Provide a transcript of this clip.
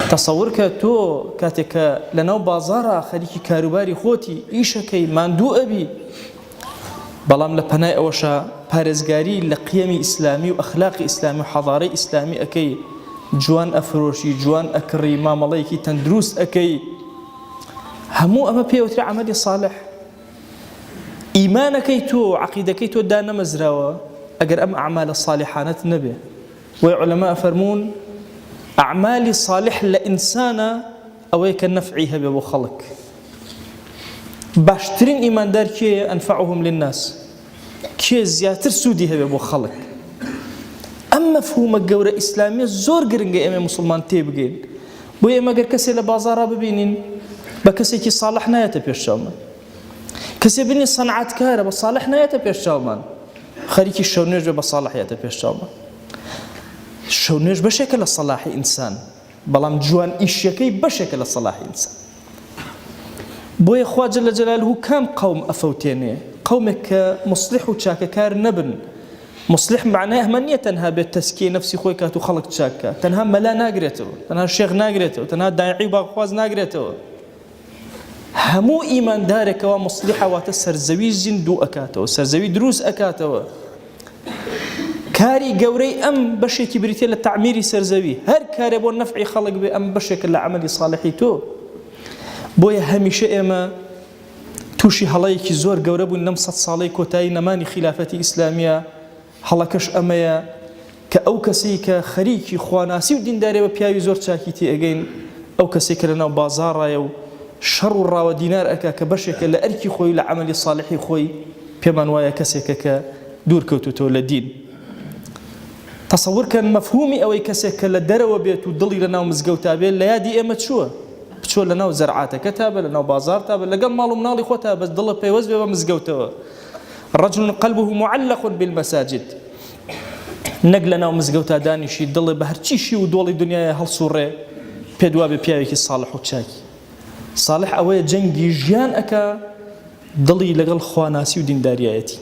تصور کە تۆ کاتێککە لەناو بازارە خەریکی کاروباری خۆتی ئیشەکەی ماندوو ئەبی، بەڵام لە پەنای ئەوەشە پارێزگاری لە قیەمی ئیسلامی و ئەخلاقی ئیسلامی و حەضارەی ئیسلامی ئەەکەی، جوان ئەفرۆشی، جوان ئەکڕی، مامەڵەیەکی تەندروست ئەەکەی. هەموو ئەمە پێوترێ عەمەلی ساڵح. ئیمانەکەی تۆ، عەقیدەکەی تۆ دانەمەزراوە ئەگەر ئەم ئەعمالە ساڵحانەت نەبێ. وی عولەما فەرموون ئەعمالی ساڵح لە ئینسانە ئەوەیە کە نەفعی هەبێ بۆ خەڵک. باشترین ئیماندار کێیە؟ ئەنفعهم للناس، کێ زیاتر سوودی هەبێ بۆ خەڵک. ئەم مەفهومە گەورە ئیسلامیە زۆر گرنگە ئێمە موسڵمان تێبگەین. بۆ ئێمە گەر کەسێ لە بازاڕا ببینین بە کەسێکی ساڵح نایەتە پێشچاومان، کەسێ بینین سەنعاتکارە بە ساڵح نایەتە پێشچاومان، خەریکی شەونێژ بە ساڵح یاتە پێشچاومان. شەونێژ بەشێکە لە سەلاحی ئینسان، بەڵام جوان ئیشەکەی بەشێکە لە سەلاحی ئینسان. بۆیە خوا جەل جەلالوهو کام قەوم ئەفەوتێنێ؟ قەومێک کە مصلح و چاکەکار نەبن. مصلح معناه ئەمە نییە تەنها بێت تەسکیە نەفسی خۆی کات و خەڵک چاکە، تەنها مەلا ناگرێتەوە، تەنها شێخ ناگرێتەوە، تەنها داعی و باخواز ناگرێتەوە. هەموو ئیماندارێکەوە مصلحە واتە سەرزەوی زیندوو ئەکاتەوە، سەرزەوی دروست ئەکاتەوە. کاری گەورەی ئەم بەشێکی بریتێ لە تعمیری سەرزەوی، هەر کارێ بۆ نەفعی خەڵک بێ ئەم بەشێکە لە عەمەلی ساڵحی تۆ. بۆیە هەمیشە ئێمە تووشی هەڵەیەکی زۆر گەورە بوون لەم 100 ساڵەی کۆتایی نەمانی خلافەتی ئیسلامیە. هەڵەکەش ئەمەیە کە ئەو کەسەی کە خەریکی خواناسی و دیندارێ بە پیاوی زۆر چاکی تێ ئەگەین، ئەو کەسێک کە لەناو بازاڕایە و شەڕ و ڕاوە دینار ئەکا کە بەشێکە لە ئەرکی خۆی لە عەمەلی ساڵحی خۆی، پێمان وایە کەسێکە کە دوورکەوتوتەوە لە دین. تەسەوورکەن مەفهومی ئەوەی کەسێک کە لە دەرەوە بێت و دڵی لەناو مزگەوتا بێت لە یادی ئێمە چووە؟ بچۆ لەناو زەرعاتەکە تا بە، لەناو بازار تا بە، لەگەڵ ماڵ و مناڵی خۆتا بەس دڵە پەیوەست بێ بە مزگەوتەوە. رجل قلبه معلق بالمساجد، نەک لەناو مزگەوتا دانیشی دڵێ بە هەرچیشی و دۆڵی دنیای هەڵسوڕێ، پێدوا بێ پیاوێکی ساڵح و چاکی. ساڵح ئەوەیە جەنگی ژیان ئەکا دڵی لەگەڵ خواناسی و دینداریایەتی.